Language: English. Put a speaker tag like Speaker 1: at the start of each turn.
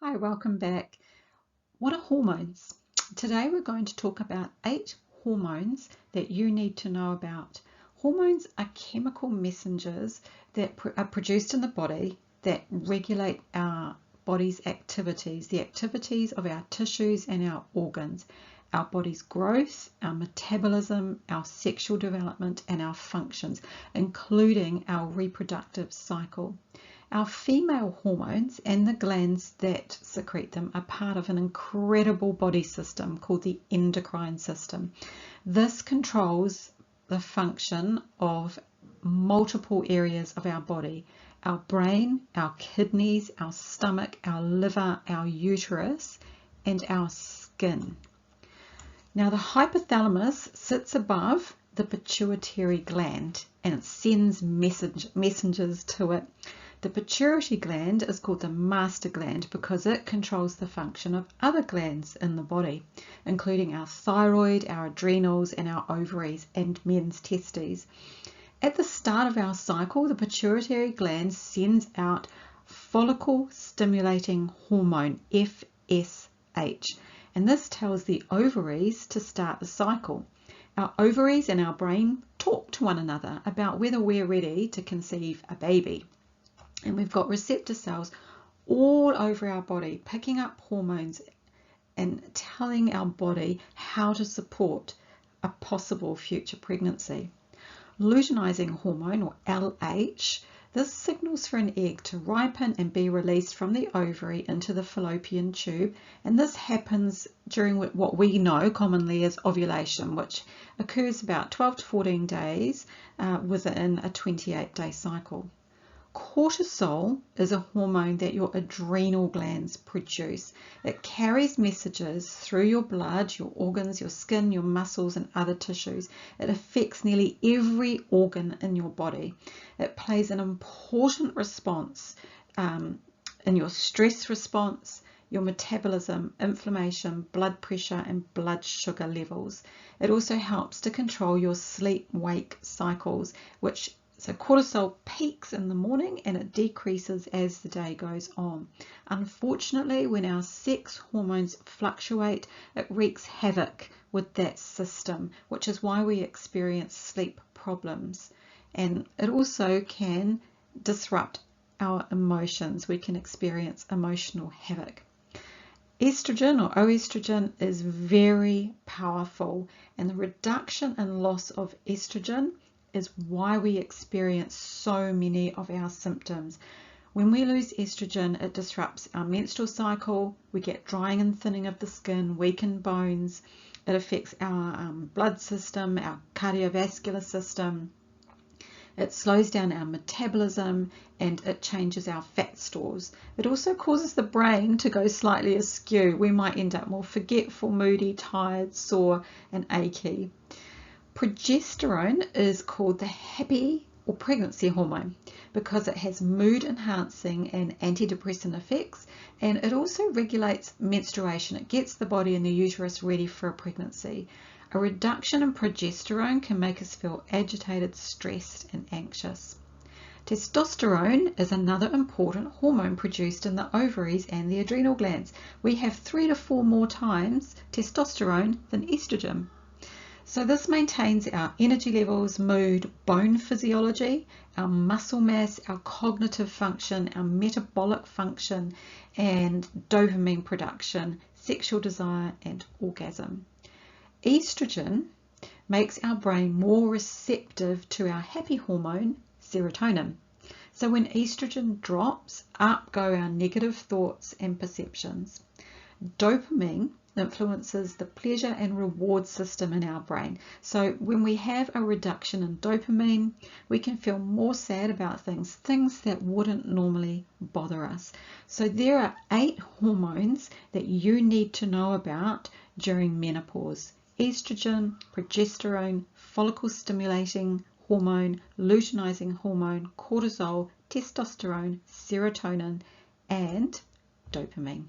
Speaker 1: Hi, welcome back. What are hormones? Today we're going to talk about 8 hormones that you need to know about. Hormones are chemical messengers that are produced in the body that regulate our body's activities, the activities of our tissues and our organs, our body's growth, our metabolism, our sexual development, and our functions, including our reproductive cycle. Our female hormones and the glands that secrete them are part of an incredible body system called the endocrine system. This controls the function of multiple areas of our body: our brain, our kidneys, our stomach, our liver, our uterus, and our skin. Now, the hypothalamus sits above the pituitary gland and it sends messengers to it. The pituitary gland is called the master gland because it controls the function of other glands in the body, including our thyroid, our adrenals, and our ovaries, and men's testes. At the start of our cycle, the pituitary gland sends out follicle stimulating hormone, FSH, and this tells the ovaries to start the cycle. Our ovaries and our brain talk to one another about whether we're ready to conceive a baby. And we've got receptor cells all over our body picking up hormones and telling our body how to support a possible future pregnancy. Luteinizing hormone, or LH, this signals for an egg to ripen and be released from the ovary into the fallopian tube, and this happens during what we know commonly as ovulation, which occurs about 12 to 14 days within a 28-day cycle. Cortisol is a hormone that your adrenal glands produce. It carries messages through your blood, your organs, your skin, your muscles, and other tissues. It affects nearly every organ in your body. It plays an important response in your stress response, your metabolism, inflammation, blood pressure, and blood sugar levels. It also helps to control your sleep-wake cycles, so cortisol peaks in the morning and it decreases as the day goes on. Unfortunately, when our sex hormones fluctuate, it wreaks havoc with that system, which is why we experience sleep problems. And it also can disrupt our emotions. We can experience emotional havoc. Estrogen or oestrogen is very powerful, and the reduction and loss of estrogen is why we experience so many of our symptoms. When we lose estrogen, it disrupts our menstrual cycle. We get drying and thinning of the skin, weakened bones. It affects our blood system, our cardiovascular system. It slows down our metabolism and it changes our fat stores. It also causes the brain to go slightly askew. We might end up more forgetful, moody, tired, sore, and achy. Progesterone is called the happy or pregnancy hormone because it has mood enhancing and antidepressant effects, and it also regulates menstruation. It gets the body and the uterus ready for a pregnancy. A reduction in progesterone can make us feel agitated, stressed, and anxious. Testosterone is another important hormone produced in the ovaries and the adrenal glands. We have 3 to 4 more times testosterone than estrogen. So this maintains our energy levels, mood, bone physiology, our muscle mass, our cognitive function, our metabolic function, and dopamine production, sexual desire, and orgasm. Estrogen makes our brain more receptive to our happy hormone, serotonin. So when estrogen drops, up go our negative thoughts and perceptions. Dopamine influences the pleasure and reward system in our brain. So when we have a reduction in dopamine, we can feel more sad about things that wouldn't normally bother us. So there are 8 hormones that you need to know about during menopause: estrogen, progesterone, follicle stimulating hormone, luteinizing hormone, cortisol, testosterone, serotonin, and dopamine.